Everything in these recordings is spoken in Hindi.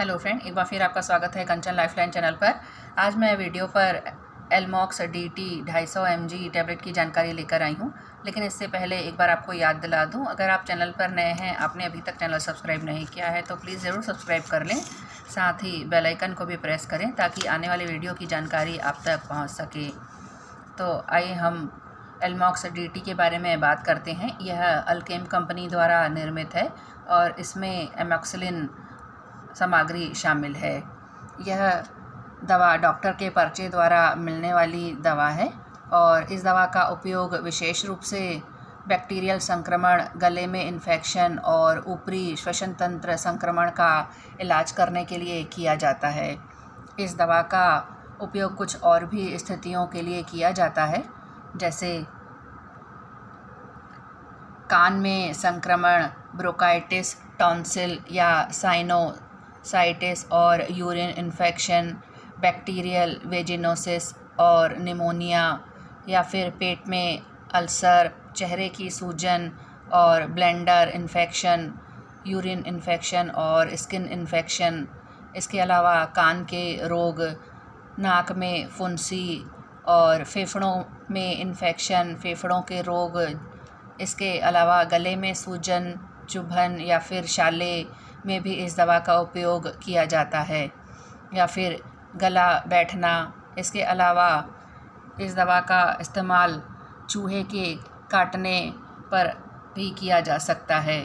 हेलो फ्रेंड, एक बार फिर आपका स्वागत है कंचन लाइफलाइन चैनल पर। आज मैं वीडियो पर एलमॉक्स DT 250 mg टैबलेट की जानकारी लेकर आई हूँ। लेकिन इससे पहले एक बार आपको याद दिला दूँ, अगर आप चैनल पर नए हैं, आपने अभी तक चैनल सब्सक्राइब नहीं किया है तो प्लीज़ ज़रूर सब्सक्राइब कर लें। साथ ही बेल आइकन को भी प्रेस करें ताकि आने वाली वीडियो की जानकारी आप तक पहुँच सके। तो आइए हम एलमॉक्स DT के बारे में बात करते हैं। यह अल्केम कंपनी द्वारा निर्मित है और इसमें एमॉक्सिलिन सामग्री शामिल है। यह दवा डॉक्टर के पर्चे द्वारा मिलने वाली दवा है और इस दवा का उपयोग विशेष रूप से बैक्टीरियल संक्रमण, गले में इन्फेक्शन और ऊपरी श्वसन तंत्र संक्रमण का इलाज करने के लिए किया जाता है। इस दवा का उपयोग कुछ और भी स्थितियों के लिए किया जाता है, जैसे कान में संक्रमण, ब्रोंकाइटिस, टॉन्सिल या साइनोसाइटिस और यूरिन इन्फेक्शन, बैक्टीरियल वेजिनोसिस और निमोनिया, या फिर पेट में अल्सर, चेहरे की सूजन और ब्लैंडर इन्फेक्शन, यूरिन इन्फेक्शन और स्किन इन्फेक्शन। इसके अलावा कान के रोग, नाक में फुंसी और फेफड़ों में इन्फेक्शन, फेफड़ों के रोग। इसके अलावा गले में सूजन, चुभन या फिर छाले में भी इस दवा का उपयोग किया जाता है, या फिर गला बैठना। इसके अलावा इस दवा का इस्तेमाल चूहे के काटने पर भी किया जा सकता है।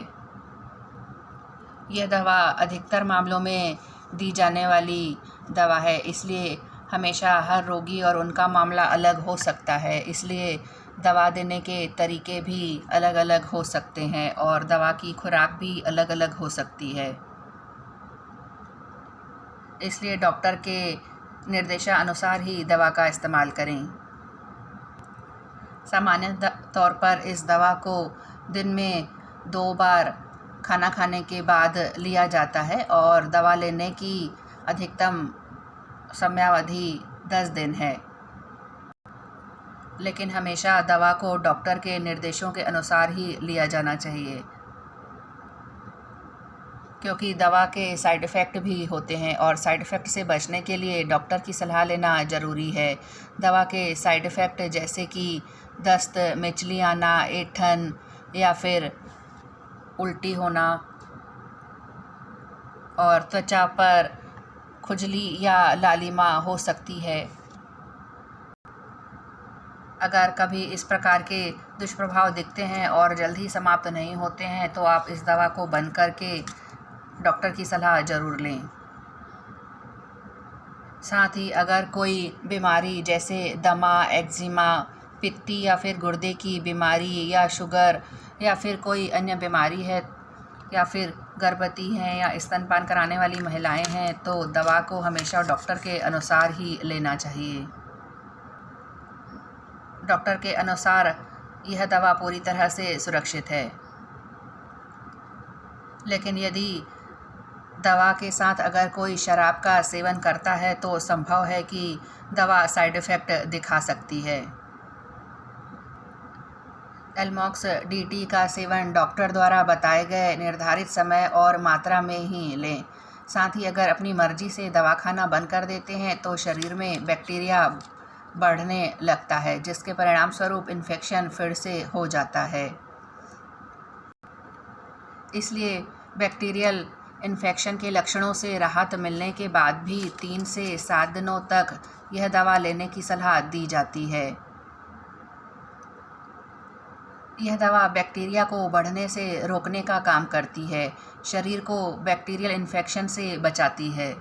यह दवा अधिकतर मामलों में दी जाने वाली दवा है, इसलिए हमेशा हर रोगी और उनका मामला अलग हो सकता है। इसलिए दवा देने के तरीके भी अलग अलग हो सकते हैं और दवा की खुराक भी अलग अलग हो सकती है। इसलिए डॉक्टर के निर्देशानुसार ही दवा का इस्तेमाल करें। सामान्य तौर पर इस दवा को दिन में 2 बार खाना खाने के बाद लिया जाता है और दवा लेने की अधिकतम समयावधि 10 दिन है। लेकिन हमेशा दवा को डॉक्टर के निर्देशों के अनुसार ही लिया जाना चाहिए, क्योंकि दवा के साइड इफ़ेक्ट भी होते हैं और साइड इफ़ेक्ट से बचने के लिए डॉक्टर की सलाह लेना ज़रूरी है। दवा के साइड इफ़ेक्ट जैसे कि दस्त, मिचली आना, ऐंठन या फिर उल्टी होना और त्वचा पर खुजली या लालिमा हो सकती है। अगर कभी इस प्रकार के दुष्प्रभाव दिखते हैं और जल्द ही समाप्त नहीं होते हैं तो आप इस दवा को बंद करके डॉक्टर की सलाह ज़रूर लें। साथ ही अगर कोई बीमारी जैसे दमा, एक्जिमा, पित्ती या फिर गुर्दे की बीमारी या शुगर या फिर कोई अन्य बीमारी है, या फिर गर्भवती हैं या स्तनपान कराने वाली महिलाएं हैं, तो दवा को हमेशा डॉक्टर के अनुसार ही लेना चाहिए। डॉक्टर के अनुसार यह दवा पूरी तरह से सुरक्षित है। लेकिन यदि दवा के साथ अगर कोई शराब का सेवन करता है तो संभव है कि दवा साइड इफ़ेक्ट दिखा सकती है। एलमॉक्स DT का सेवन डॉक्टर द्वारा बताए गए निर्धारित समय और मात्रा में ही लें। साथ ही अगर अपनी मर्जी से दवा खाना बंद कर देते हैं तो शरीर में बैक्टीरिया बढ़ने लगता है, जिसके परिणाम स्वरूप इन्फेक्शन फिर से हो जाता है। इसलिए बैक्टीरियल इन्फेक्शन के लक्षणों से राहत मिलने के बाद भी 3 से 7 दिनों तक यह दवा लेने की सलाह दी जाती है। यह दवा बैक्टीरिया को बढ़ने से रोकने का काम करती है, शरीर को बैक्टीरियल इन्फेक्शन से बचाती है।